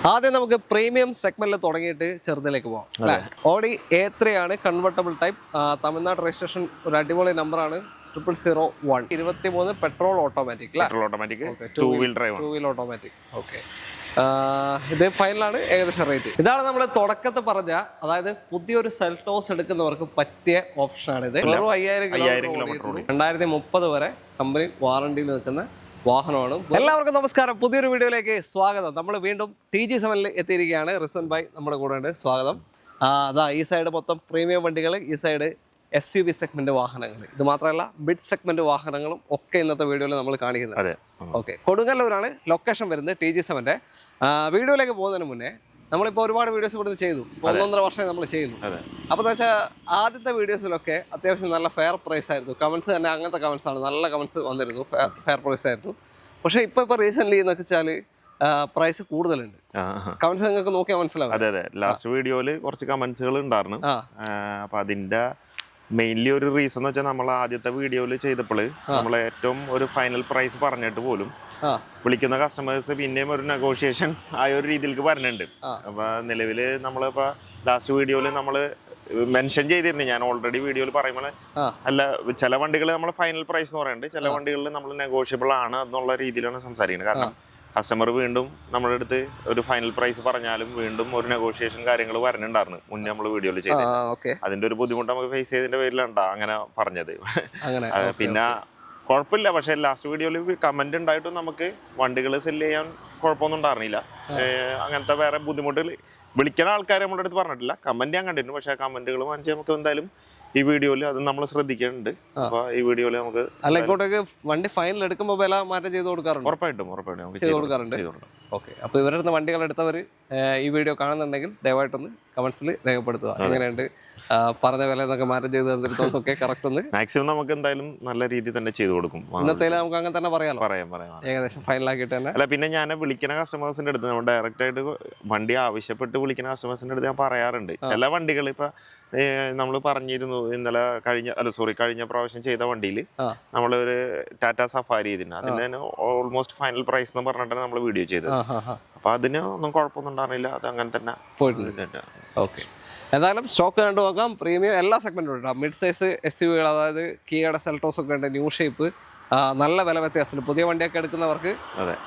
ആദ്യം നമുക്ക് പ്രീമിയം സെഗ്മെന്റിൽ തുടങ്ങിയിട്ട് ചെറുതിലേക്ക് പോകാം അല്ലേ. ഓഡി A3 ആണ്, കൺവെർട്ടബിൾ ടൈപ്പ്, തമിഴ്നാട് രജിസ്ട്രേഷൻ, ഒരു അടിപൊളി നമ്പറാണ് 0001. 23 petrol automatic two wheel automatic. Okay, ഇത് ഫൈനലാണ് ഏകദേശം റേറ്റ്. ഇതാണ് നമ്മൾ തുടക്കത്തിൽ പറഞ്ഞ, അതായത് പുതിയൊരു സെൽട്ടോസ് എടുക്കുന്നവർക്ക് പറ്റിയ ഓപ്ഷനാണ് ഇത്. വെറും 5000 കിലോമീറ്റർ 2030 വരെ കമ്പനി വാറണ്ടിയിൽ നിൽക്കുന്ന വാഹനമാണ്. എല്ലാവർക്കും നമസ്കാരം, പുതിയൊരു വീഡിയോയിലേക്ക് സ്വാഗതം. നമ്മൾ വീണ്ടും TG7 എത്തിയിരിക്കുകയാണ്. റിസ്വൻ ഭായ് നമ്മുടെ കൂടെ ഉണ്ട്, സ്വാഗതം. അതാ ഈ സൈഡ് മൊത്തം പ്രീമിയം വണ്ടികൾ, ഈ സൈഡ് SUV സെഗ്മെന്റ് വാഹനങ്ങൾ, ഇത് മാത്രമല്ല മിഡ് സെഗ്മെന്റ് വാഹനങ്ങളും ഒക്കെ ഇന്നത്തെ വീഡിയോയിൽ നമ്മൾ കാണിക്കുന്നത്. ഓക്കെ, കൊടുങ്ങല്ലൂരാണ് ലൊക്കേഷൻ വരുന്നത് TG7. വീഡിയോയിലേക്ക് പോകുന്നതിന് മുന്നേ നമ്മളിപ്പോൾ ഒരുപാട് വീഡിയോസ് ഇവിടുന്ന് ചെയ്തു, 1.5 വർഷം നമ്മൾ ചെയ്യുന്നു. അപ്പോൾ എന്ന് വെച്ചാൽ ആദ്യത്തെ വീഡിയോസിലൊക്കെ അത്യാവശ്യം നല്ല ഫെയർ പ്രൈസ് ആയിരുന്നു. കമൻസ് തന്നെ അങ്ങനത്തെ കമൻസ് ആണ്, നല്ല കമൻസ് വന്നിരുന്നു, ഫെയർ പ്രൈസ് ആയിരുന്നു. പക്ഷേ ഇപ്പോൾ റീസെന്റ് എന്നൊക്കെ വെച്ചാൽ പ്രൈസ് കൂടുതലുണ്ട്. കമൻസ് നിങ്ങൾക്ക് നോക്കിയാൽ മനസ്സിലാവും. അതെ, ലാസ്റ്റ് വീഡിയോയിൽ കുറച്ച് കമന്റ്സുകൾ ഉണ്ടായിരുന്നു. അപ്പൊ അതിന്റെ മെയിൻലി ഒരു റീസൺ എന്ന് വെച്ചാൽ നമ്മൾ ആദ്യത്തെ വീഡിയോയിൽ ചെയ്തപ്പോൾ നമ്മൾ ഏറ്റവും ഒരു ഫൈനൽ പ്രൈസ് പറഞ്ഞിട്ട് പോലും വിളിക്കുന്ന കസ്റ്റമേഴ്സ് പിന്നെയും ഒരു നെഗോഷിയേഷൻ ആയ ഒരു രീതിയിലേക്ക് വരുന്നുണ്ട്. അപ്പൊ നിലവിൽ നമ്മളിപ്പോ ലാസ്റ്റ് വീഡിയോയിൽ നമ്മൾ മെൻഷൻ ചെയ്തിരുന്നു, ഞാൻ ഓൾറെഡി വീഡിയോയിൽ പറയുമ്പോൾ അല്ല, ചില വണ്ടികൾ നമ്മൾ ഫൈനൽ പ്രൈസ് എന്ന് പറയുന്നുണ്ട്, ചില വണ്ടികളിൽ നമ്മൾ നെഗോഷ്യബിൾ ആണ് എന്നുള്ള രീതിയിലാണ് സംസാരിക്കുന്നത്. കാരണം കസ്റ്റമർ വീണ്ടും നമ്മുടെ അടുത്ത് ഒരു ഫൈനൽ പ്രൈസ് പറഞ്ഞാലും വീണ്ടും ഒരു നെഗോഷിയേഷൻ കാര്യങ്ങൾ വരുന്നുണ്ടായിരുന്നു മുന്നേ നമ്മൾ വീഡിയോയിൽ ചെയ്തത്. അതിന്റെ ഒരു ബുദ്ധിമുട്ട് നമുക്ക് ഫേസ് ചെയ്തതിന്റെ പേരിലാണ് അങ്ങനെ പറഞ്ഞത്. പിന്നെ കുഴപ്പമില്ല, പക്ഷെ ലാസ്റ്റ് വീഡിയോയിൽ കമന്റ് ഉണ്ടായിട്ടും നമുക്ക് വണ്ടികൾ സെല് ചെയ്യാൻ കുഴപ്പമൊന്നും ഉണ്ടായിരുന്നില്ല. അങ്ങനത്തെ വേറെ ബുദ്ധിമുട്ടുകൾ വിളിക്കുന്ന ആൾക്കാരെ നമ്മുടെ അടുത്ത് പറഞ്ഞിട്ടില്ല. കമന്റ് ഞാൻ കണ്ടിരുന്നു, പക്ഷെ കമന്റുകൾ വാങ്ങിച്ചാൽ നമുക്ക് എന്തായാലും ഈ വീഡിയോയിൽ അത് നമ്മൾ ശ്രദ്ധിക്കുന്നുണ്ട്. അപ്പൊ ഈ വീഡിയോയിൽ നമുക്ക് ഇങ്ങോട്ടേക്ക് വണ്ടി ഫൈനൽ എടുക്കുമ്പോൾ വില മാറ്റം ചെയ്ത് കൊടുക്കാറുണ്ട്. ഉറപ്പായിട്ടും ചെയ്ത് കൊടുക്കാറുണ്ട്. ഓക്കെ, അപ്പൊ ഇവരുടെ വണ്ടികൾ എടുത്തവർ ഈ വീഡിയോ കാണുന്നുണ്ടെങ്കിൽ ദയവായിട്ടൊന്ന് കമന്റ്സിൽ രേഖപ്പെടുത്തുക. എങ്ങനെയുണ്ട് പറഞ്ഞ വില എന്നൊക്കെ മാറ്റം ചെയ്ത് തന്നിരുന്നൊക്കെ കറക്റ്റ് ഒന്ന് മാക്സിമം നമുക്ക് എന്തായാലും നല്ല രീതിയിൽ തന്നെ ചെയ്തു കൊടുക്കും. ഇന്നത്തെ നമുക്ക് അങ്ങനെ തന്നെ പറയാം ഏകദേശം ഫൈനൽ ആക്കിയിട്ട് തന്നെ. അല്ല, പിന്നെ ഞാൻ വിളിക്കുന്ന കസ്റ്റമേഴ്സിന്റെ അടുത്ത് നമ്മൾ ഡയറക്റ്റ് ആയിട്ട് വണ്ടി ആവശ്യപ്പെട്ട് വിളിക്കുന്ന കസ്റ്റമേഴ്സിന്റെ അടുത്ത് ഞാൻ പറയാറുണ്ട്. ചില വണ്ടികൾ ഇപ്പൊ നമ്മൾ പറഞ്ഞിരുന്നു ഇന്നലെ കഴിഞ്ഞ പ്രാവശ്യം ചെയ്ത വണ്ടിയിൽ നമ്മളൊരു ടാറ്റ സഫാരി ചെയ്തിരുന്നു. അതിന് ഓൾമോസ്റ്റ് ഫൈനൽ പ്രൈസ് എന്ന് പറഞ്ഞിട്ടാണ് നമ്മൾ വീഡിയോ ചെയ്തത്. അപ്പൊ അതിന് ഒന്നും കുഴപ്പമൊന്നും ഉണ്ടായിരുന്നില്ല, അത് അങ്ങനെ തന്നെ പോയിട്ടുണ്ട്. ഓക്കെ, എന്തായാലും സ്റ്റോക്ക് കണ്ടു നോക്കാം. പ്രീമിയം എല്ലാ സെഗ്മെന്റും ഉണ്ട്. മിഡ് സൈസ് SUV, അതായത് കിയയുടെ സെൽട്ടോസ് ഒക്കെ ഉണ്ട്, ന്യൂ ഷേപ്പ്, നല്ല വില വ്യത്യാസത്തിൽ. പുതിയ വണ്ടിയൊക്കെ എടുക്കുന്നവർക്ക്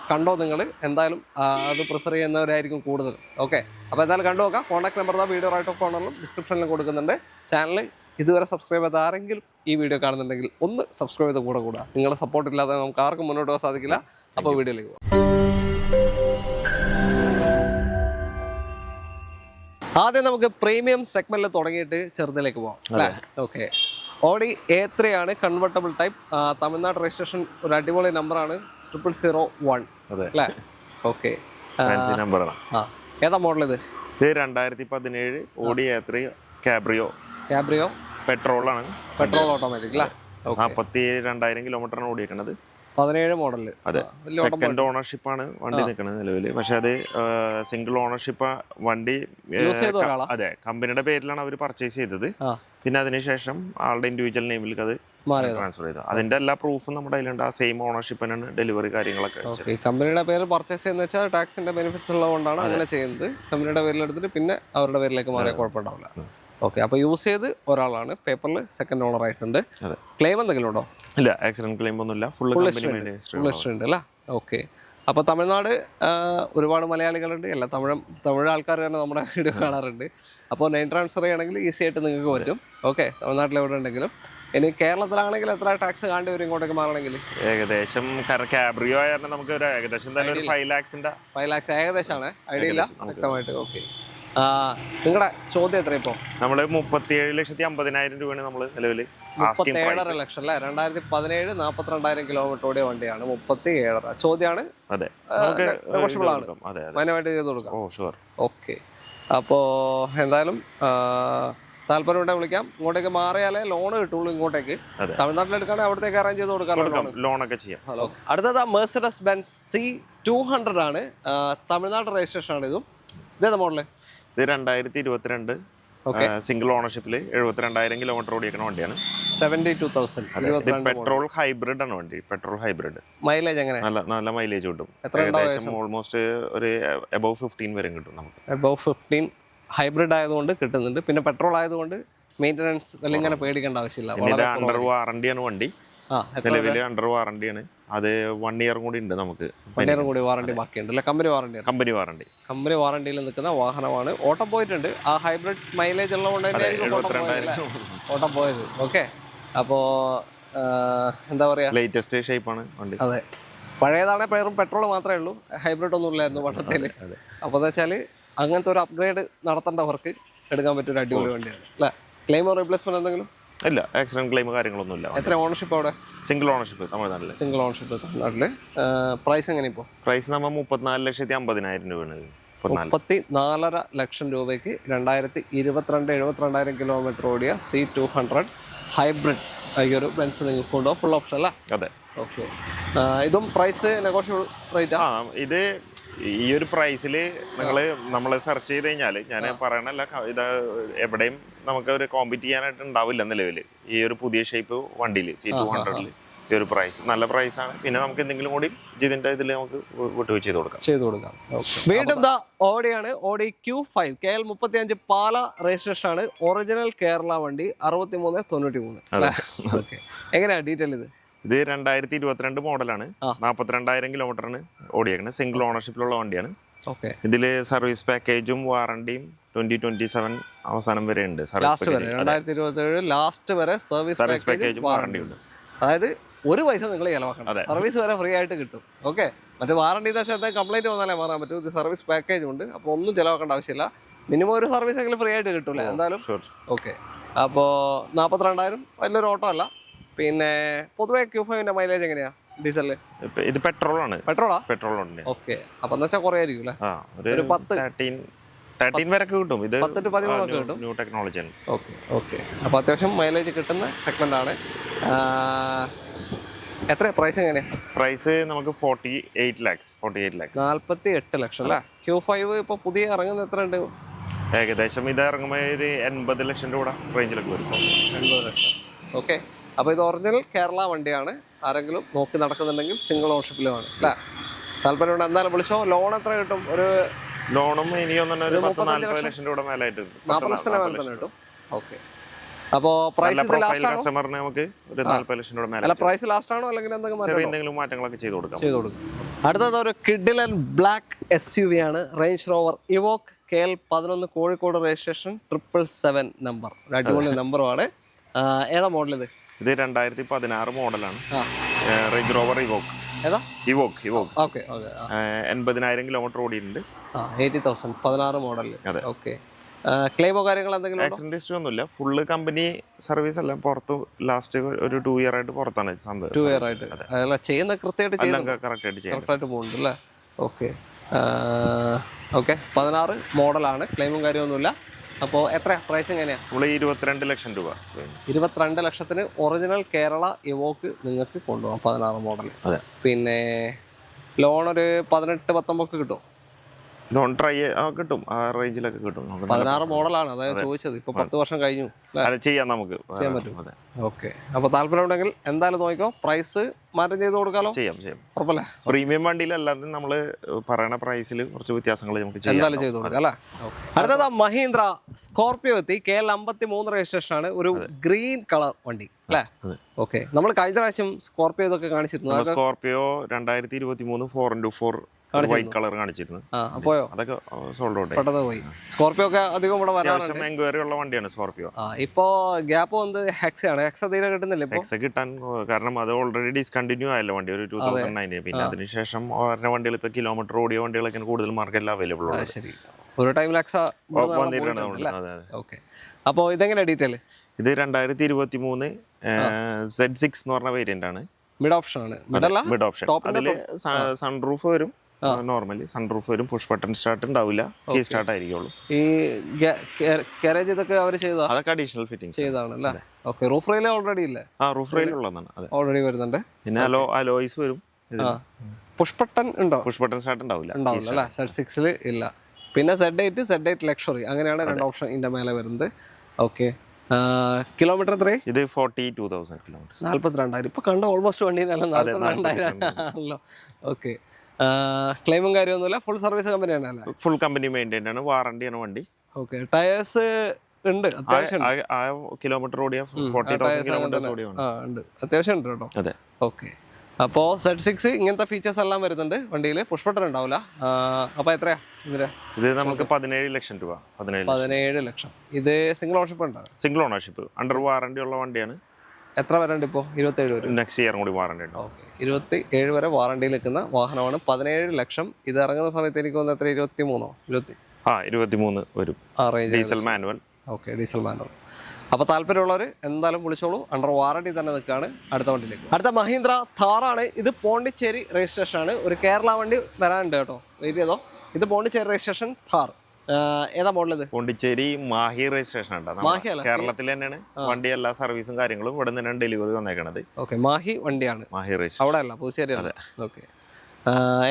കണ്ടോ, നിങ്ങൾ എന്തായാലും അത് പ്രിഫർ ചെയ്യുന്നവരായിരിക്കും കൂടുതൽ. ഓക്കെ, അപ്പോൾ എന്തായാലും കണ്ടു നോക്കാം. Contact number video right of കോർണറിലും ഡിസ്ക്രിപ്ഷനിലും കൊടുക്കുന്നുണ്ട്. ചാനൽ ഇതുവരെ സബ്സ്ക്രൈബ് ചെയ്ത ആരെങ്കിലും ഈ വീഡിയോ കാണുന്നുണ്ടെങ്കിൽ ഒന്ന് സബ്സ്ക്രൈബ് ചെയ്ത് കൂടെ. നിങ്ങളുടെ സപ്പോർട്ട് ഇല്ലാതെ നമുക്ക് ആർക്കും മുന്നോട്ട് പോകാൻ സാധിക്കില്ല. അപ്പോൾ വീഡിയോയിലേക്ക് പോകാം. ആദ്യം നമുക്ക് പ്രീമിയം സെഗ്മെന്റിൽ തുടങ്ങിയിട്ട് ചെറുതിലേക്ക് പോകാം അല്ലേ. ഓക്കെ, ഓഡി A3 ആണ്, കൺവെർട്ടബിൾ ടൈപ്പ്, തമിഴ്നാട് രജിസ്ട്രേഷൻ, ഒരു അടിപൊളി നമ്പറാണ് 0001 അല്ലേ. ഓക്കെ, ഏതാ മോഡൽ? ഇത് 2017 ഓഡി A3 കാബ്രിയോ പെട്രോൾ ആണ്, പെട്രോൾ ഓട്ടോമാറ്റിക് അല്ലേ. 42,000 കിലോമീറ്ററാണ് ഓടിയേക്കുന്നത്. 17 മോഡല്. അതെ, സെക്കൻഡ് ഓണർഷിപ്പ് ആണ് വണ്ടി നിൽക്കുന്നത് നിലവിൽ. പക്ഷെ അത് സിംഗിൾ ഓണർഷിപ്പ് വണ്ടി. അതെ, കമ്പനിയുടെ പേരിലാണ് അവർ പർച്ചേസ് ചെയ്തത്. പിന്നെ അതിനുശേഷം ആളുടെ ഇൻഡിവിജ്വൽ നെയിമിലേക്ക് അത് ട്രാൻസ്ഫർ ചെയ്തു. അതിന്റെ എല്ലാ പ്രൂഫും നമ്മുടെ കയ്യിലുണ്ട്. ആ സെയിം ഓണർഷിപ്പിനാണ് ഡെലിവറി കാര്യങ്ങളൊക്കെ. കമ്പനിയുടെ പേര് പർച്ചേസ് ചെയ്യുന്ന വെച്ചാൽ ടാക്സിന്റെ ബെനിഫിറ്റ്സ് ഉള്ളതുകൊണ്ടാണ് അങ്ങനെ ചെയ്യുന്നത്. കമ്പനിയുടെ പേരിൽ എടുത്തിട്ട് പിന്നെ അവരുടെ പേരിലേക്ക് മാറിയ കുഴപ്പമുണ്ടാവില്ല. ഓക്കെ, അപ്പോൾ യൂസ് ചെയ്ത് ഒരാളാണ്, പേപ്പറിൽ സെക്കൻഡ് ഓണർ ആയിട്ടുണ്ട്. ക്ലെയിം എന്തെങ്കിലും ഉണ്ടോ? ഇല്ല, ആക്സിഡന്റ് ക്ലെയിം ഒന്നുമില്ല, ഫുൾ ഹിസ്റ്ററി ഉണ്ട് അല്ലേ. ഓക്കെ, അപ്പോൾ തമിഴ്നാട് ഒരുപാട് മലയാളികളുണ്ട്, എല്ലാ തമിഴ് ആൾക്കാർ തന്നെ നമ്മുടെ വീഡിയോ കാണാറുണ്ട്. അപ്പോൾ നെയിം ട്രാൻസ്ഫർ ചെയ്യണമെങ്കിൽ ഈസി ആയിട്ട് നിങ്ങൾക്ക് പറ്റും. ഓക്കെ, തമിഴ്നാട്ടിൽ എവിടെ ഉണ്ടെങ്കിലും. ഇനി കേരളത്തിലാണെങ്കിൽ എത്ര ടാക്സ് കാണേണ്ടി വരും ഇങ്ങോട്ടേക്ക് മാറണമെങ്കിൽ? ഏകദേശം കാബ്രിയോ ആയിരുന്നു നമുക്ക് ഒരു ഏകദേശം തന്നെ ഒരു 5 lakhs ഏകദേശമാണ്, ഐഡിയ ഇല്ല വ്യക്തമായിട്ട്. ഓക്കെ, നിങ്ങളുടെ ചോദ്യം എത്ര? ഇപ്പോൾ നമ്മൾ 37,50,000 രൂപയാണ് നമ്മൾ നിലവിൽ 37.5 ലക്ഷം അല്ലേ. 2017 42,000 കിലോമീറ്റർ ഓടിയ വണ്ടിയാണ്. 37 ചോദ്യമാണ്. അതെ, മാന്യമായിട്ട് ചെയ്ത് കൊടുക്കാം. ഓക്കെ, അപ്പോൾ എന്തായാലും താല്പര്യമുണ്ടെങ്കിൽ വിളിക്കാം. ഇങ്ങോട്ടേക്ക് മാറിയാലേ ലോൺ കിട്ടുള്ളൂ. ഇങ്ങോട്ടേക്ക് തമിഴ്നാട്ടിൽ എടുക്കുകയാണെങ്കിൽ അവിടത്തേക്ക് അറേഞ്ച് ചെയ്ത് കൊടുക്കാം, ലോണൊക്കെ ചെയ്യാം. അടുത്തത് മെർസിഡസ് ബെൻസ് C200 ആണ്, തമിഴ്നാട് രജിസ്ട്രേഷൻ ആണ്. ഇതേതാ മോഡല്? ഇത് 2022 സിംഗിൾ ഓണർഷിപ്പിൽ 72,000 കിലോമീറ്റർ ഓടിക്കുന്ന വണ്ടിയാണ്. 72,000. പെട്രോൾ ഹൈബ്രിഡ് ആണ് വണ്ടി. Petrol hybrid. മൈലേജ് എങ്ങനെ? നല്ല മൈലേജ് കിട്ടും. ഏകദേശം ഓൾമോസ്റ്റ് ഒരു എബവ് 15 വരെ കിട്ടും നമുക്ക്. എബവ് 15 ഹൈബ്രിഡ് ആയതുകൊണ്ട് കിട്ടുന്നുണ്ട്. പിന്നെ പെട്രോൾ ആയതുകൊണ്ട് മെയിൻ്റനൻസ് ഇങ്ങനെ പേടിക്കേണ്ട ആവശ്യമില്ല. അണ്ടർ വാറണ്ടിയാണ് വണ്ടി. നിലവിൽ അണ്ടർ വാറണ്ടിയാണ്. അത് 1 ഇയർ കൂടി ഉണ്ട് നമുക്ക്. 1 ഇയർ കൂടി വാറണ്ടി ബാക്കിയുണ്ട് അല്ലേ? കമ്പനി വാറണ്ടിയിൽ നിൽക്കുന്ന വാഹനമാണ്. ഓട്ടം പോയിട്ടുണ്ട്. ആ ഹൈബ്രിഡ് മൈലേജ് ഉള്ളതുകൊണ്ട് തന്നെ ഓട്ടം പോയത്. ഓക്കെ, അപ്പോൾ എന്താ പറയുക, ലേറ്റസ്റ്റ് ഷേപ്പാണ് വണ്ടി. അതെ, പഴയതാണെ പെട്രോൾ മാത്രമേ ഉള്ളൂ, ഹൈബ്രിഡ് ഒന്നും ഇല്ലായിരുന്നു പണ്ടത്തേൽ. അപ്പോൾ എന്താ വെച്ചാൽ അങ്ങനത്തെ ഒരു അപ്ഗ്രേഡ് നടത്തേണ്ടവർക്ക് എടുക്കാൻ പറ്റിയ ഒരു അടിപൊളി വണ്ടിയാണ് അല്ലേ? ക്ലെയിമോ റീപ്ലേസ്മെന്റ് എന്തെങ്കിലും ഇല്ല, ആക്സിഡന്റ് ക്ലെയിം കാര്യങ്ങളൊന്നും ഇല്ല. എത്ര ഓണർഷിപ്പ് അവിടെ? സിംഗിൾ ഓണർഷിപ്പ് തമിഴ്നാട്ടിൽ. സിംഗിൾ ഓണർഷിപ്പ് തമിഴ്നാട്ടില്. പ്രൈസ് എങ്ങനെ ഇപ്പോൾ? പ്രൈസ് നമ്മൾ 34,50,000 രൂപയാണ്. 34.5 ലക്ഷം രൂപയ്ക്ക് 2022 കിലോമീറ്റർ ഓടിയ C200 ഹൈബ്രിഡ് ഈ ഒരു ബെൻസ് നിങ്ങൾക്ക് കൊണ്ടുപോകാം. ഫുൾ ഓപ്ഷൻ അല്ല? അതെ. ഓക്കെ, ഇതും പ്രൈസ് നെഗോഷ്യബിൾ റേറ്റ്? ഇത് ഈ ഒരു പ്രൈസിൽ നമ്മൾ സെർച്ച് ചെയ്ത് കഴിഞ്ഞാൽ, ഞാൻ പറയണല്ല, ഇത് എവിടെയും നമുക്ക് ഒരു കോമ്പീറ്റ് ചെയ്യാനായിട്ട് ഉണ്ടാവില്ല നിലവിൽ. ഈ ഒരു പുതിയ ഷേപ്പ് വണ്ടിയിൽ C200 ഈ ഒരു പ്രൈസ് നല്ല പ്രൈസാണ്. പിന്നെ നമുക്ക് എന്തെങ്കിലും കൂടി ഇതിന്റെ ഇതിൽ നമുക്ക് വിട്ടുവീഴ്ച ചെയ്ത് കൊടുക്കാം. വീണ്ടും ഓഡിയാണ്. ഓഡി Q5 KL 35 പാല രജിസ്ട്രേഷൻ ആണ്. ഒറിജിനൽ കേരള വണ്ടി. 6393. എങ്ങനെയാ ഡീറ്റെയിൽ? ഇത് 2022 മോഡലാണ്. 42,000 കിലോമീറ്ററാണ് ഓടിയേക്കുന്നത്. സിംഗിൾ ഓണർഷിപ്പിലുള്ള വണ്ടിയാണ്. ഇതില് സർവീസ് പാക്കേജും വാറണ്ടിയും 2027 അവസാനം വരെ ഉണ്ട്. 2027 ലാസ്റ്റ് വരെ സർവീസ് പാക്കേജും വാറണ്ടി ഉണ്ട്. അതായത് ഒരു പൈസ നിങ്ങൾ ചിലവാക്കണം, സർവീസ് വരെ ഫ്രീ ആയിട്ട് കിട്ടും. ഓക്കെ, മറ്റേ വാറണ്ടി എന്തെങ്കിലും കംപ്ലൈന്റ് വന്നാലേ മാറാൻ പറ്റും. ഇത് സർവീസ് പാക്കേജ് ഉണ്ട്, അപ്പോൾ ഒന്നും ചിലവാക്കേണ്ട ആവശ്യമില്ല. മിനിമം ഒരു സർവീസ് എങ്കിലും ഫ്രീ ആയിട്ട് കിട്ടൂലേ എന്തായാലും? ഓക്കെ, അപ്പോൾ 42,000 വലിയൊരു ഓട്ടോ അല്ല. പിന്നെ പൊതുവെ Q5 മൈലേജ് എങ്ങനെയാ ഡീസലില്? ഇത് പെട്രോളാണ്. പെട്രോൾ ഉണ്ട്. ഓക്കെ, അപ്പൊ എന്താ വെച്ചാൽ കുറേ ആയിരിക്കും അല്ലേ? ഒരു 13 വരെ കിട്ടും. ഇത് 10 to 13 കിട്ടും. ന്യൂ ടെക്നോളജി ആണ്. ഓക്കെ, അപ്പൊ അത്യാവശ്യം മൈലേജ് കിട്ടുന്ന സെഗ്മെന്റ് ആണ്. എത്ര പ്രൈസ് എങ്ങനെയാ? പ്രൈസ് നമുക്ക് 48 lakhs. 48 ലക്ഷം അല്ലേ? Q5 ഇപ്പൊ പുതിയ ഇറങ്ങുന്ന എത്ര ഉണ്ട്? ഏകദേശം ഇത് ഇറങ്ങുമ്പോൾ ഒരു 80 ലക്ഷം രൂപ റേഞ്ചിലൊക്കെ വരും. 80 ലക്ഷം. ഓക്കെ, അപ്പോൾ ഇത് ഒറിജിനൽ കേരള വണ്ടിയാണ്. ആരെങ്കിലും നോക്കി നടക്കുന്നുണ്ടെങ്കിൽ സിംഗിൾ ഓണർഷിപ്പിലുമാണ് അല്ലേ? താല്പര്യമുണ്ട് എന്തായാലും വിളിച്ചോ. ലോൺ എത്ര കിട്ടും? ഒരു ലോണും ഇനിയൊന്നും ഒരു 40-40 ലക്ഷം രൂപ മേലായിട്ട് 40 ലക്ഷത്തിന് മേലെ തന്നെ കിട്ടും. ഓക്കെ, അപ്പോൾ പ്രൈസ് കസ്റ്റമറിന് നമുക്ക് ഒരു 40 ലക്ഷം രൂപ മേലെ. പ്രൈസ് ലാസ്റ്റ് ആണോ അല്ലെങ്കിൽ എന്തെങ്കിലും മാറ്റങ്ങളൊക്കെ ചെയ്ത് കൊടുക്കാം. അടുത്തത് ഒരു കിഡിലൻ ബ്ലാക്ക് SUV ആണ്. Range Rover Evoque KL 11 Kozhikode registration 777 number. ഒരു അടിപൊളി നമ്പറുമാണ്. ഏതാ മോഡൽ ഇത്? ഇത് 2016 മോഡലാണ്. Range Rover Evoque. ഏതാ? ഇവോക്ക്. ഓക്കെ, 80,000 കിലോമീറ്റർ ഓടിയിട്ടുണ്ട്. 80,000 16 മോഡൽ. ഓക്കെ, ക്ലെയിമോ കാര്യങ്ങൾ എന്തെങ്കിലും? ആക്സിഡന്റ് ഹിസ്റ്ററി ഒന്നുമില്ല. ഫുള്ള് കമ്പനി സർവീസ് എല്ലാം പുറത്ത് ലാസ്റ്റ് ഒരു 2 ഇയർ ആയിട്ട് പുറത്താണ്. 2 ഇയർ ആയിട്ട് അല്ല ചെയ്യുന്ന കറക്റ്റായിട്ട് കറക്റ്റായിട്ട് പോകുന്നുണ്ട് അല്ലേ? ഓക്കെ, 16 മോഡലാണ്. ക്ലെയിമും കാര്യമൊന്നുമില്ല. അപ്പോൾ എത്ര പ്രൈസ് എങ്ങനെയാണ്? നമ്മൾ 22 ലക്ഷം രൂപ. 22 ലക്ഷത്തിന് ഒറിജിനൽ കേരള ഇവോക്ക് നിങ്ങൾക്ക് കൊണ്ടുപോകാം. 16 മോഡൽ. പിന്നെ ലോൺ ഒരു 18-19 കിട്ടും. ലോൺ ട്രൈ കിട്ടും, ആ റേഞ്ചിലൊക്കെ കിട്ടും. 16 മോഡലാണ് അതായത് ചോദിച്ചത്. ഇപ്പൊ 10 വർഷം കഴിഞ്ഞു, ചെയ്യാൻ പറ്റും. ഓക്കെ, അപ്പൊ താല്പര്യമുണ്ടെങ്കിൽ എന്തായാലും നോക്കിക്കോ. പ്രൈസ് മാറ്റം ചെയ്ത് കൊടുക്കാലോ? ചെയ്യാം. ഉറപ്പല്ലേ? പ്രീമിയം വണ്ടിയിലല്ലാതെ നമ്മള് പറയണ പ്രൈസിൽ കുറച്ച് വ്യത്യാസങ്ങൾ നമുക്ക് എന്തായാലും ചെയ്ത് കൊടുക്കാം അല്ലേ? അടുത്തത് മഹീന്ദ്ര സ്കോർപിയോ എത്തി. KL 53 രജിസ്ട്രേഷൻ ആണ്. ഒരു ഗ്രീൻ കളർ വണ്ടി അല്ലേ? ഓക്കെ, നമ്മൾ കഴിഞ്ഞ പ്രാവശ്യം സ്കോർപിയോ ഇതൊക്കെ കാണിച്ചിരുന്നു. സ്കോർപിയോ 2023 4x4 വൈറ്റ് കളർ കാണിച്ചിരുന്നു. അതൊക്കെ സോൾഡ് ഔട്ട് പെട്ടെന്ന് പോയി. സ്കോർപിയോ ഒക്കെ അധികം ഇവിടെ വരാറുണ്ട്. എൻക്വയറി ഉള്ള വണ്ടിയാണ് സ്കോർപിയോ. ഇപ്പോ ഗ്യാപ്പ് വന്ന് ഹെക്സ ആണ്. ഹെക്സ തീരെ കിട്ടുന്നില്ല. ഹെക്സ കിട്ടാൻ കാരണം അത് ഓൾറെഡി ഡിസ്കണ്ടിന്യൂ ആയല്ലോ വണ്ടി ഒരു 2009. പിന്നെ അതിനുശേഷം ഓരോ വണ്ടികൾ ഇപ്പൊ കിലോമീറ്റർ ഓടിയ വണ്ടികളൊക്കെ കൂടുതൽ മാർക്കറ്റിൽ അവൈലബിൾ ആണ്. ശരി, ഒരു ടൈമിൽ ഹെക്സ വന്നിട്ടുണ്ട്. ഓക്കെ, അപ്പോൾ ഇതെങ്ങനെ ഡീറ്റെയിൽ? ഇത് 2023 Z6 എന്ന് പറഞ്ഞ വേരിയന്റ് ആണ്. മിഡ് ഓപ്ഷൻ ആണ്. Mid option. അതില് സൺറൂഫ് വരും. നോർമലി സൺറൂഫ് വരും. പുഷ് ബട്ടൺ സ്റ്റാർട്ട് ഉണ്ടാവില്ല, കീ സ്റ്റാർട്ട് ആയിരിക്കുള്ളൂ. ഈ ഗാരേജ് ഇതൊക്കെ അവർ ചെയ്തതാ? അതൊക്കെ അഡീഷണൽ ഫിറ്റിംഗ്സ് ചെയ്തതാണല്ലേ? ഓക്കെ, റൂഫ് റെയിൽ ഓൾറെഡി ഇല്ലേ? റൂഫ് റെയിൽ ഉള്ളതാണ്. ഓൾറെഡി വരുന്നുണ്ട്. പിന്നെ അലോയ്സ് വരും. പുഷ് ബട്ടൺ ഉണ്ടോ? പുഷ് ബട്ടൺ സ്റ്റാർട്ട് ഉണ്ടാവില്ല അല്ലേ? Z6 ഇല്ല. പിന്നെ Z8 ലക്ഷറി അങ്ങനെയാണ് രണ്ട് ഓപ്ഷൻ ഇതിന്റെ മേലെ വരുന്നത്. ഓക്കെ, കിലോമീറ്റർ എത്രയായി? ഇത് 42,000 കിലോമീറ്റർ. 42,000. ഇപ്പൊ കണ്ട ഓൾമോസ്റ്റ് വണ്ടിയിലല്ല 42,000 ആണല്ലോ. ഓക്കെ, ക്ലെയിമും കാര്യമൊന്നുമില്ല, ഫുൾ സർവീസ് കമ്പനിയാണ് അല്ലേ? ഫുൾ കമ്പനി മെയിൻറ്റൈൻ ആണ്, വാറണ്ടിയാണ് വണ്ടി. ഓക്കെ, ടയേഴ്സ് ഉണ്ട് അത്യാവശ്യം, കിലോമീറ്റർ ഓടിയ 40,000 കിലോമീറ്റർ ഉണ്ട്, അത്യാവശ്യം ഉണ്ട് കേട്ടോ. അതെ. ഓക്കെ, അപ്പോൾ Z6 ഇങ്ങനത്തെ ഫീച്ചേഴ്സ് എല്ലാം വരുന്നുണ്ട് വണ്ടിയിൽ. പുഷ് ബട്ടൺ ഉണ്ടാവില്ല. അപ്പോൾ എത്രയാ ഇതിന്? ഇത് നമുക്ക് 17 ലക്ഷം രൂപ. 17 ലക്ഷം. ഇത് സിംഗിൾ ഓണർഷിപ്പ് ഉണ്ടോ? സിംഗിൾ ഓണർഷിപ്പ്, അണ്ടർ വാറണ്ടി ഉള്ള വണ്ടിയാണ്. എത്ര വരണ്ട് ഇപ്പോൾ? 27 വരെ. നെക്സ്റ്റ് ഇയർ കൂടി വാറണ്ടി ഉണ്ട്. ഓക്കെ, 27 വരെ വാറണ്ടിയിൽ നിൽക്കുന്ന വാഹനമാണ്. 17 ലക്ഷം. ഇത് ഇറങ്ങുന്ന സമയത്ത് എനിക്ക് തോന്നുന്നു എത്ര, 23 വരും. Diesel manual. Okay, diesel manual. അപ്പോൾ താല്പര്യമുള്ളവർ എന്തായാലും വിളിച്ചോളൂ. അണ്ടർ വാറണ്ടി തന്നെ നിൽക്കുകയാണ്. അടുത്ത വണ്ടിയിലേക്ക്. അടുത്ത മഹീന്ദ്ര ഥാറാണ്. ഇത് പോണ്ടിച്ചേരി രജിസ്ട്രേഷൻ ആണ്. ഒരു കേരള വണ്ടി വരാനുണ്ട് കേട്ടോ, വെയിറ്റ് ചെയ്തോ. ഇത് പോണ്ടിച്ചേരി രജിസ്ട്രേഷൻ ഥാർ. ഏതാ മോഡൽ? ഇത് പോണ്ടിച്ചേരി മാഹി രജിസ്ട്രേഷൻ ആണ്. കേരളത്തിൽ തന്നെയാണ് വണ്ടി, എല്ലാ സർവീസും കാര്യങ്ങളും ഇവിടെ തന്നെയാണ് ഡെലിവറി വന്നേക്കണത്. ഓക്കെ, മാഹി വണ്ടിയാണ്. മാഹി രജിസ്ട്രേഷൻ അവിടെ അല്ല, പുതുച്ചേരി. അതെ. ഓക്കെ,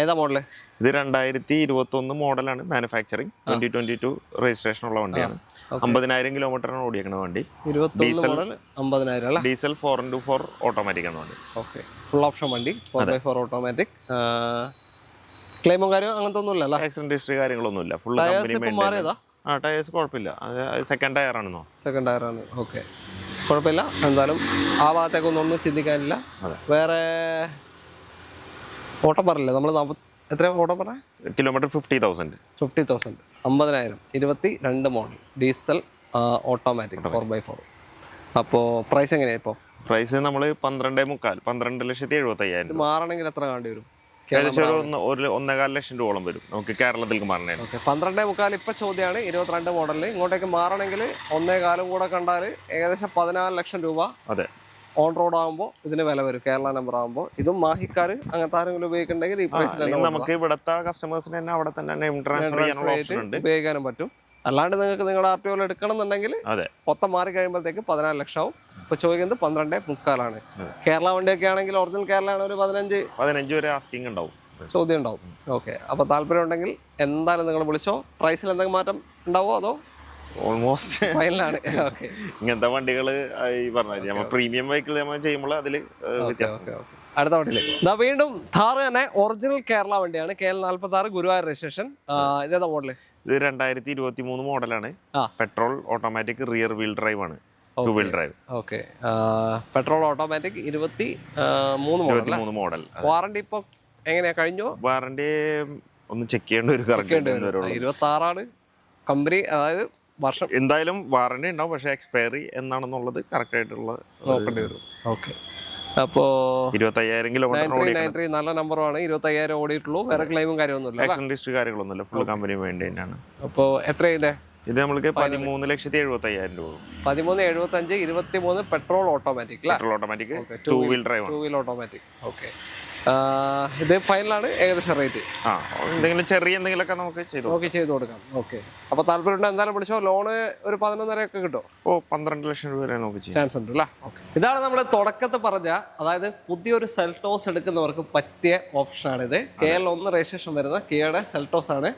ഏതാ മോഡല്? ഇത് 2021 മോഡലാണ്. മാനുഫാക്ചറിങ് 2022 രജിസ്ട്രേഷൻ ഉള്ള വണ്ടിയാണ്. 50,000 കിലോമീറ്ററാണ് ഓടിയേക്കുന്ന വണ്ടി. ഡീസൽ 50,000 അല്ലേ? ഡീസൽ 4x4 ഓട്ടോമാറ്റിക് ആണ് വണ്ടി. ഓക്കെ, ഫുൾ ഓപ്ഷൻ വണ്ടി, 4x4 ഓട്ടോമാറ്റിക്. ക്ലെയിമും കാര്യം അങ്ങനത്തെ ഒന്നും ഇല്ല. ആക്സിഡന്റ് ഹിസ്റ്ററി കാര്യങ്ങളൊന്നുമില്ല. ഫുൾ കമ്പനി മാറിയതാ. ടയേഴ്സ് കുഴപ്പമില്ല. സെക്കൻഡ് ടയർ ആണെന്നോ? സെക്കൻഡ് ടയർ ആണ്. ഓക്കെ, കുഴപ്പമില്ല. എന്തായാലും ആ ഭാഗത്തേക്കൊന്നും ചിന്തിക്കാനില്ല. വേറെ ഓട്ടം പറഞ്ഞില്ലേ നമ്മൾ? എത്ര ഓട്ടം പറഞ്ഞ? Kilometre 50,000. 50,000. 50,000. 22 model diesel automatic 4x4. അപ്പോൾ പ്രൈസ് എങ്ങനെയാണ് ഇപ്പോൾ? പ്രൈസ് നമ്മൾ 12,75,000. മാറണമെങ്കിൽ എത്ര വേണ്ടി വരും? ഏകദേശം ഒരു 1.25 ലക്ഷം രൂപയോളം വരും നമുക്ക് കേരളത്തിലേക്ക് മാറണേ. ഓക്കെ, 12,75,000 ഇപ്പൊ ചോദ്യമാണ്. 22 മോഡലിൽ ഇങ്ങോട്ടേക്ക് മാറണമെങ്കിൽ 1.25 കൂടെ കണ്ടാൽ ഏകദേശം 14 ലക്ഷം രൂപ. അതെ, ഓൺ റോഡ് ആകുമ്പോൾ ഇതിന് വില വരും. കേരള നമ്പർ ആകുമ്പോൾ. ഇതും മാഹിക്കാർ അങ്ങനത്തെ ആരെങ്കിലും ഉപയോഗിക്കുന്നുണ്ടെങ്കിൽ ഈ പ്രൈസിൽ നമുക്ക് ഇവിടുത്തെ കസ്റ്റമേഴ്സിന് തന്നെ അവിടെ തന്നെ നെയിം ട്രാൻസ്ഫർ ചെയ്യാനുള്ള ഓപ്ഷൻ ഉണ്ട്, ഉപയോഗിക്കാനും പറ്റും. അല്ലാണ്ട് നിങ്ങൾക്ക് നിങ്ങളുടെ RTO എടുക്കണം എന്നുണ്ടെങ്കിൽ മൊത്തം മാറി കഴിയുമ്പോഴത്തേക്ക് 14 ലക്ഷം ആവും. ഇപ്പൊ ചോദിക്കുന്നത് 12.25 കേരള വണ്ടിയൊക്കെ ആണെങ്കിൽ ഒറിജിനൽ കേരള ആണ് ഒരു 15 വരെ ആസ്കിങ് ഉണ്ടാവും, ചോദ്യം ഉണ്ടാവും. ഓക്കെ, അപ്പൊ താല്പര്യം ഉണ്ടെങ്കിൽ എന്തായാലും നിങ്ങൾ വിളിച്ചോ. പ്രൈസിൽ എന്തെങ്കിലും മാറ്റം ഉണ്ടാവോ അതോ ഓൾമോസ്റ്റ് ഫൈനലാണ്? ഓക്കെ, ഇങ്ങനത്തെ വണ്ടികൾ ഈ പറഞ്ഞ പ്രീമിയം വെഹിക്കിൾ നമ്മൾ ചെയ്യുമ്പോൾ അതിൽ വ്യത്യാസം. അടുത്ത വണ്ടിയിലേക്ക് ഇതാ വീണ്ടും ഥാർ തന്നെ ഒറിജിനൽ കേരള വണ്ടിയാണ്. KL46 Guruvayur registration. ഇതേതാ മോഡല്? ഇത് 2023 മോഡലാണ്. Petrol automatic rear wheel drive ആണ്, 2 wheel drive. Okay, petrol automatic 23 model. Warranty ഇപ്പൊ എങ്ങനെയാ കഴിഞ്ഞോ? വാറണ്ടി ഒന്ന് ചെക്ക് ചെയ്യേണ്ട ഒരു 26 ആണ് കമ്പനി, അതായത് വർഷം എന്തായാലും വാറണ്ടി ഉണ്ടാവും. പക്ഷെ എക്സ്പയറി എന്നാണെന്നുള്ളത് കറക്റ്റ് ആയിട്ടുള്ള നോക്കേണ്ടി വരും. ഓക്കെ, അപ്പോ 25,000 കിലോമീറ്റർ നല്ല നമ്പറാണ്. 25,000 ഓടിയിട്ടുള്ളൂ. വേറെ ക്ലെയിമും കാര്യമൊന്നുമില്ല, ആക്സിഡന്റ് ഹിസ്റ്ററി കാര്യങ്ങളൊന്നുമില്ല. ഫുൾ കമ്പനി മെയിൻറ്റൈൻ ആണ്. അപ്പോ എത്രയില്ലേ? ഇത് നമ്മൾക്ക് 13,75,000 രൂപ. 13,75. 23 petrol automatic. Petrol automatic 2 wheel drive, 2 wheel automatic. Okay, ഇത് ഫൈനലാണ് ഏകദേശം റേറ്റ്. എന്തെങ്കിലും ചെറിയ എന്തെങ്കിലുമൊക്കെ നമുക്ക് ചെയ്ത് കൊടുക്കാം. ഓക്കെ, അപ്പൊ താല്പര്യം എന്തായാലും പിടിച്ചോ. ലോണ് ഒരു 11.5 ഒക്കെ കിട്ടും. 12 ലക്ഷം രൂപ വരെ നമുക്ക് ചാൻസ് ഉണ്ട് അല്ലേ? ഓക്കെ, ഇതാണ് നമ്മൾ തുടക്കത്തിൽ പറഞ്ഞ, അതായത് പുതിയൊരു സെൽട്ടോസ് എടുക്കുന്നവർക്ക് പറ്റിയ ഓപ്ഷനാണ് ഇത്. KL1 രജിസ്ട്രേഷൻ വരുന്ന കിയയുടെ സെൽട്ടോസ് ആണ്.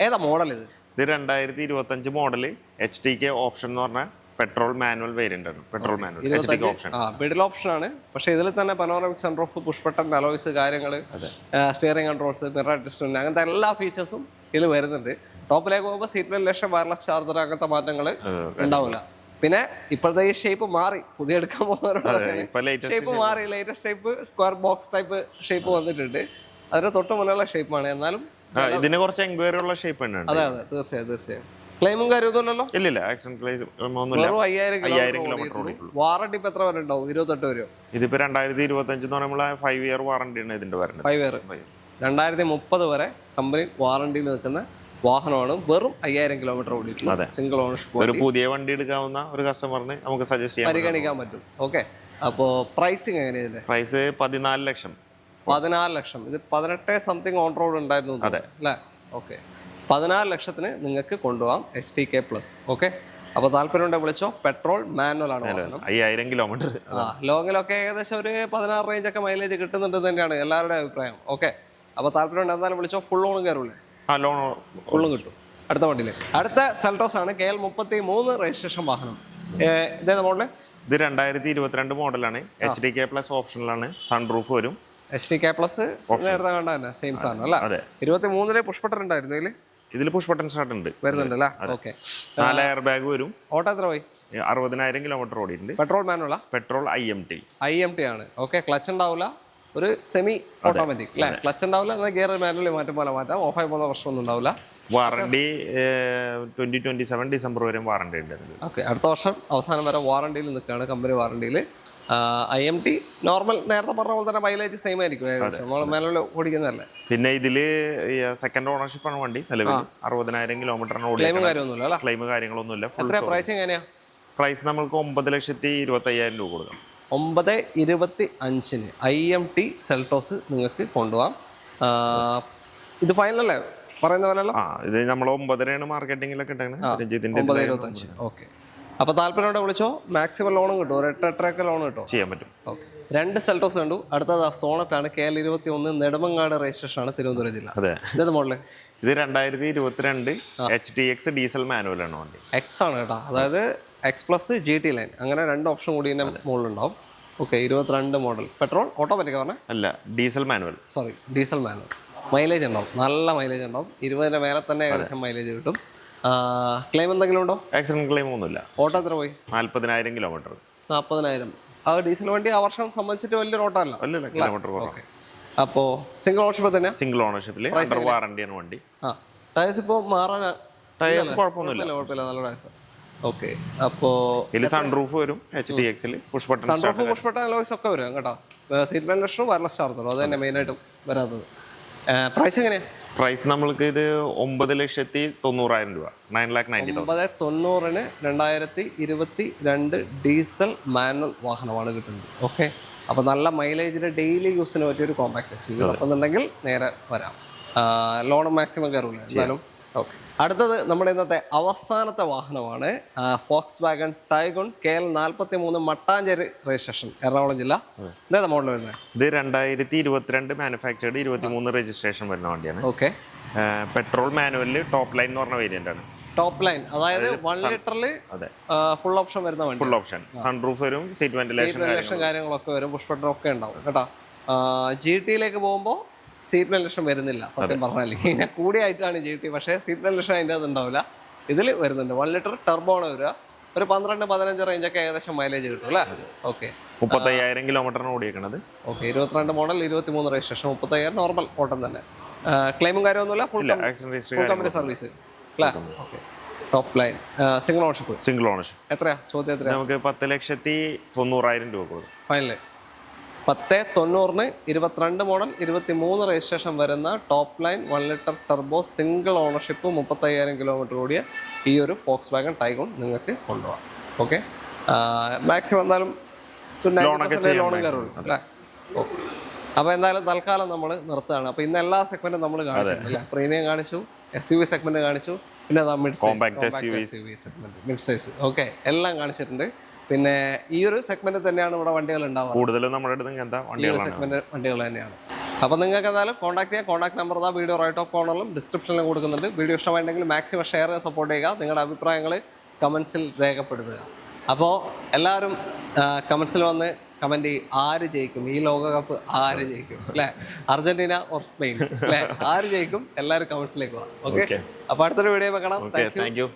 ഏതാ മോഡൽ ഇത്? ഇത് 2025 മോഡല് HTK ഓപ്ഷൻ എന്ന് പറഞ്ഞാൽ പെട്രോൾ മാനുവൽ വേരിയന്റ് ആണ്. Petrol manual HTK option, middle option ആണ്. പക്ഷേ ഇതിൽ തന്നെ panoramic sunroof, push button, alloys കാര്യങ്ങൾ, സ്റ്റിയറിംഗ് കൺട്രോൾസ്, മിറർ അഡ്ജസ്റ്റ്മെന്റ്, അങ്ങനത്തെ എല്ലാ ഫീച്ചേഴ്സും ഇതിൽ വരുന്നുണ്ട്. ടോപ്പിലേക്ക് പോകുമ്പോൾ സീറ്റ് വെന്റിലേഷൻ, വയർലെസ് ചാർജർ, അങ്ങനത്തെ മാറ്റങ്ങൾ ഉണ്ടാവില്ല. പിന്നെ ഇപ്പോഴത്തെ ഈ ഷേപ്പ് മാറി, പുതിയ എടുക്കാൻ പോകുന്നവരോട് ഷേപ്പ് മാറി. Latest shape square box type shape വന്നിട്ടുണ്ട്. അതിന് തൊട്ട് മുന്നുള്ള ഷേപ്പാണ്. എന്നാലും ഇതിന് കുറച്ച് എൻക്വയറി ഉള്ള ഷേപ്പ് ഉണ്ട്. അതെ, തീർച്ചയായും. ക്ലെയിമും കാര്യമൊന്നുമില്ലല്ലോ? ഇല്ല, ആക്സിഡന്റ് ക്ലെയിം ഒന്നുമില്ല. 5,000 കിലോമീറ്റർ. വാറണ്ടി ഇപ്പൊ എത്ര വരെ ഉണ്ടാവും? 28 വരെയോ? ഇതിപ്പോ 2025 എന്ന് പറയുമ്പോൾ 5 ഇയർ വാറണ്ടി ആണ് ഇതിന്റെ വരുന്നത്. 5 ഇയർ. 2030 വരെ കമ്പനി വാറണ്ടിയിൽ നിൽക്കുന്ന വാഹനമാണ്. വെറും 5,000 കിലോമീറ്റർ ഓടിയിട്ടുള്ള സിംഗിൾ ഓണർഷിപ്പ്. ഒരു പുതിയ വണ്ടി എടുക്കാവുന്ന ഒരു കസ്റ്റമറിന് നമുക്ക് സജസ്റ്റ് ചെയ്യാൻ പരിഗണിക്കാൻ പറ്റും. ഓക്കെ, അപ്പോ പ്രൈസിങ് എങ്ങനെയാണ്? പ്രൈസ് 14 ലക്ഷം. 14 ലക്ഷം. ഇത് 18 സംതിങ് ഓൺ റോഡ് ഉണ്ടായിരുന്നു അല്ലേ? ഓക്കെ, 14 ലക്ഷത്തിന് നിങ്ങൾക്ക് കൊണ്ടുപോകാം HTK പ്ലസ്. ഓക്കെ, അപ്പൊ താല്പര്യം വിളിച്ചോ. പെട്രോൾ മാനുവൽ ആണ്. 5,000 കിലോമീറ്റർ. ലോങ്ങിലൊക്കെ ഏകദേശം ഒരു 16 റേഞ്ച് ഒക്കെ മൈലേജ് കിട്ടുന്നുണ്ട് തന്നെയാണ് എല്ലാവരുടെ അഭിപ്രായം. ഓക്കെ, അപ്പൊ താല്പര്യം എന്തായാലും വിളിച്ചോ. ഫുൾ ഓണും കയറൂലേ? ആ ലോൺ ഫുള്ളും കിട്ടും. അടുത്ത വണ്ടിയിലേക്ക് അടുത്ത സെൽട്ടോസ് ആണ് KL33 രജിസ്ട്രേഷൻ വാഹനം. ഇതേത് മോഡല്? ഇത് 2022 മോഡലാണ്. HDK പ്ലസ് ഓപ്ഷനിലാണ്. സൺറൂഫ് വരും. HDK പ്ലസ് നേരത്തെ കണ്ട തന്നെ സെയിം സാധനം അല്ല? അതെ. 23 പുഷ് ബട്ടൺ ഉണ്ടായിരുന്നു ഇതിൽ പുഷ് ബട്ടൺ സ്റ്റാർട്ട് ഉണ്ട്, വരുന്നുണ്ട് അല്ലേ? ഓക്കെ. 4 എയർ ബാഗ് വരും. ഓട്ടോ എത്ര പോയി? 60,000 കിലോമീറ്റർ ഓടിയിട്ടുണ്ട്. പെട്രോൾ മാനുവലാ? പെട്രോൾ IMT ആണ്. ഓക്കെ. ക്ലച്ച് ഉണ്ടാവില്ല, ഒരു സെമി ഓട്ടോമാറ്റിക് അല്ലേ? ക്ലച്ച് ഉണ്ടാവില്ല, എന്നാൽ ഗിയർ മാനുവലി മാറ്റം പോലെ മാറ്റാം. ഓഫായി പോകുന്ന പ്രശ്നമൊന്നും ഉണ്ടാവില്ല. വാറണ്ടി 2027 ഡിസംബർ വരെ വാറണ്ടി ഉണ്ട്. ഓക്കെ. അടുത്ത വർഷം അവസാനം വരെ വാറണ്ടിയിൽ നിൽക്കുകയാണ്, കമ്പനി വാറണ്ടിയിൽ. IMT നോർമൽ നേരത്തെ പറഞ്ഞ പോലെ തന്നെ മൈലേജ് സെയിം ആയിരിക്കും ഏകദേശം, നമ്മൾ മാനുവൽ ഓടിക്കുന്നതല്ലേ. പിന്നെ ഇതില് സെക്കൻഡ് ഓണർഷിപ്പ് ആണ് വണ്ടി. നിലവിൽ 60,000 കിലോമീറ്ററിന് ഓടി. ക്ലെയിമും കാര്യമൊന്നുമില്ല. ക്ലെയിം കാര്യങ്ങളൊന്നുമില്ല. എത്ര പ്രൈസ് എങ്ങനെയാ? പ്രൈസ് നമ്മൾക്ക് 9,25,000 രൂപ കൊടുക്കാം. 9,25,000 IMT സെൽട്ടോസ് നിങ്ങൾക്ക് കൊണ്ടുപോകാം. ഇത് ഫൈനൽ അല്ലേ പറയുന്ന പോലെ? ഇത് നമ്മൾ 9.5 മാർക്കറ്റിംഗിലൊക്കെ രഞ്ജിത്തിന്റെ 9,25. ഓക്കെ. അപ്പോൾ താല്പര്യമുണ്ടെ വിളിച്ചോ, മാക്സിമം ലോണും കിട്ടും, ഒരു 8-8 ലോൺ കിട്ടും, ചെയ്യാൻ പറ്റും. ഓക്കെ. 2 സെൽട്ടോസ് കണ്ടു. അടുത്തത് സോണറ്റ് ആണ്. KL21 നെടുമങ്ങാട് രജിസ്ട്രേഷൻ ആണ്, തിരുവനന്തപുരം ജില്ല. അതെ. ഇതേത് മോഡല്? ഇത് 2022 HTX ഡീസൽ മാനുവൽ ആണ് വണ്ടി. എക്സ് ആണ് കേട്ടോ, അതായത് X+ GT ലൈൻ, അങ്ങനെ 2 ഓപ്ഷൻ കൂടി ഇതിന്റെ മുകളിലുണ്ടാവും. ഓക്കെ. 22 മോഡൽ. പെട്രോൾ ഓട്ടോമാറ്റിക് പറഞ്ഞേ? അല്ല, diesel manual. Sorry, diesel manual. Mileage ഉണ്ടാവും, നല്ല മൈലേജ് ഉണ്ടാവും. 20ന്റെ മേലെ തന്നെ ഏകദേശം മൈലേജ് കിട്ടും. ക്ലെയിം എന്തെങ്കിലും ഉണ്ടോ? ആക്സിഡന്റ് ക്ലെയിം ഒന്നുമില്ല. ഓട്ടോ എത്ര പോയി? 40,000 കിലോമീറ്റർ. 40,000. ആ ഡീസൽ വണ്ടി ആ വർഷം സംബന്ധിച്ചിട്ട് വലിയൊരു ഓട്ടോ അല്ല. കിലോമീറ്റർ. അപ്പോൾ സിംഗിൾ ഓണർഷിപ്പ് തന്നെ? സിംഗിൾ ഓണർഷിപ്പിൽ അണ്ടർ വാറണ്ടിയാണ് വണ്ടി. ടയേഴ്സ് ഇപ്പോൾ മാറാൻ? ടയേഴ്സ് കുഴപ്പമൊന്നുമില്ല, കുഴപ്പമില്ല, നല്ല ടയേഴ്സ്. ഓക്കെ. അപ്പോൾ ഇതിൽ സൺറൂഫ് വരും. HTX push button sunroof push button alloys ഒക്കെ വരും കേട്ടോ. സീറ്റ് ബെൽറ്റ് വയർലെസ് ചാർജറും അത് തന്നെ മെയിനായിട്ടും വരാത്തത്. പ്രൈസ് എങ്ങനെയാ? പ്രൈസ് നമ്മൾക്ക് ഇത് 9,90,000 രൂപ. 9,90,000. 9,90,000 2022 ഡീസൽ മാനുവൽ വാഹനമാണ് കിട്ടുന്നത്. ഓക്കെ. അപ്പോൾ നല്ല മൈലേജിന് ഡെയിലി യൂസിന് പറ്റിയൊരു കോമ്പാക്ട് SUV. അതെന്നുണ്ടെങ്കിൽ നേരെ വരാം. ലോൺ മാക്സിമം കയറില്ല എന്തായാലും. ഓക്കെ. അടുത്തത് നമ്മുടെ ഇന്നത്തെ അവസാനത്തെ വാഹനമാണ് Volkswagen Tiguan KL43 Mattancherry registration, Ernakulam ജില്ല. ഇതേതാ മോഡൽ വരുന്നത്? ഇത് 2022 മാനുഫാക്ചേർഡ് 23 രജിസ്ട്രേഷൻ വരുന്ന വണ്ടിയാണ്. ഓക്കെ. പെട്രോൾ മാനുവലിൽ ടോപ്പ് ലൈൻ എന്ന് പറഞ്ഞ വേരിയന്റ് ആണ്. ടോപ്പ് ലൈൻ, അതായത് 1 ലിറ്ററിൽ ഫുൾ ഓപ്ഷൻ വരുന്ന വണ്ടി. Full option. സൺറൂഫ് വരും, സീറ്റ് വെന്റിലേഷൻ കാര്യങ്ങളൊക്കെ വരും, പുഷ് ബട്ടൺ ഒക്കെ ഉണ്ടാവും കേട്ടോ. GTയിലേക്ക് പോകുമ്പോൾ സീറ്റ് വെന്റിലേഷൻ വരുന്നില്ല സത്യം പറഞ്ഞാൽ. ഇങ്ങനെ കൂടിയായിട്ടാണ് GT, പക്ഷേ സീറ്റ് വെന്റിലേഷൻ അതിൻ്റെ അത് ഉണ്ടാവില്ല. ഇതിൽ വരുന്നുണ്ട്. 1 ലിറ്റർ ടർബോ ആണ് വരിക. ഒരു 12-15 റേഞ്ചൊക്കെ ഏകദേശം മൈലേജ് കിട്ടും അല്ലേ? ഓക്കെ. 35,000 കിലോമീറ്ററിന് ഓടിയേക്കണത്. ഓക്കെ. 22 മോഡൽ 23 രജിസ്ട്രേഷൻ, 35,000 നോർമൽ ഓട്ടം തന്നെ. ക്ലെയിമും കാര്യമൊന്നുമില്ല, full company service. Okay. Top line. Single ownership? Single ownership. എത്രയാ ചോദ്യം? എത്രയാ? നമുക്ക് 10,90,000 രൂപ കൊടുക്കും ഫൈനല്. 10,90,000 22 മോഡൽ 23 രജിസ്ട്രേഷൻ വരുന്ന top line 1 litre turbo single ownership 35,000 kilometre ഓടിയ ഈ ഒരു Volkswagen Tiguan നിങ്ങൾക്ക് കൊണ്ടുപോകാം. ഓക്കെ. മാക്സിമം എന്തായാലും ലോണും കയറുള്ളൂ അല്ലേ? ഓക്കെ. അപ്പോൾ എന്തായാലും തൽക്കാലം നമ്മൾ നിർത്തുകയാണ്. അപ്പോൾ ഇന്ന് എല്ലാ സെഗ്മെന്റും നമ്മൾ കാണിച്ചിട്ടുണ്ട്. പ്രീമിയം കാണിച്ചു, SUV സെഗ്മെന്റ് കാണിച്ചു, പിന്നെ മിഡ് സൈസ്. ഓക്കെ, എല്ലാം കാണിച്ചിട്ടുണ്ട്. പിന്നെ ഈ ഒരു സെഗ്മെന്റ് തന്നെയാണ് ഇവിടെ വണ്ടികൾ ഉണ്ടാവുക കൂടുതലും നമ്മുടെ അടുത്ത്. സെഗ്മെന്റ് വണ്ടികൾ തന്നെയാണ്. അപ്പോൾ നിങ്ങൾക്ക് എന്തായാലും കോൺടാക്ട് ചെയ്യാം. Contact number video right of കോർണറിലും ഡിസ്ക്രിപ്ഷനിലും കൊടുക്കുന്നുണ്ട്. വീഡിയോ ഇഷ്ടമായിട്ടുണ്ടെങ്കിൽ മാക്സിമം ഷെയർ ചെയ്യാൻ സപ്പോർട്ട് ചെയ്യുക. നിങ്ങളുടെ അഭിപ്രായങ്ങൾ കമൻസിൽ രേഖപ്പെടുത്തുക. അപ്പോൾ എല്ലാവരും കമൻസിൽ വന്ന് കമന്റ് ചെയ്യും, ആര് ജയിക്കും ഈ ലോകകപ്പ്, ആര് ജയിക്കും അല്ലേ? അർജന്റീന ഓർ സ്പെയിൻ അല്ലേ? ആര് ജയിക്കും? എല്ലാവരും കമൻസിലേക്ക് പോകാം. ഓക്കെ. അപ്പോൾ അടുത്തൊരു വീഡിയോ കാണാം. Thank you.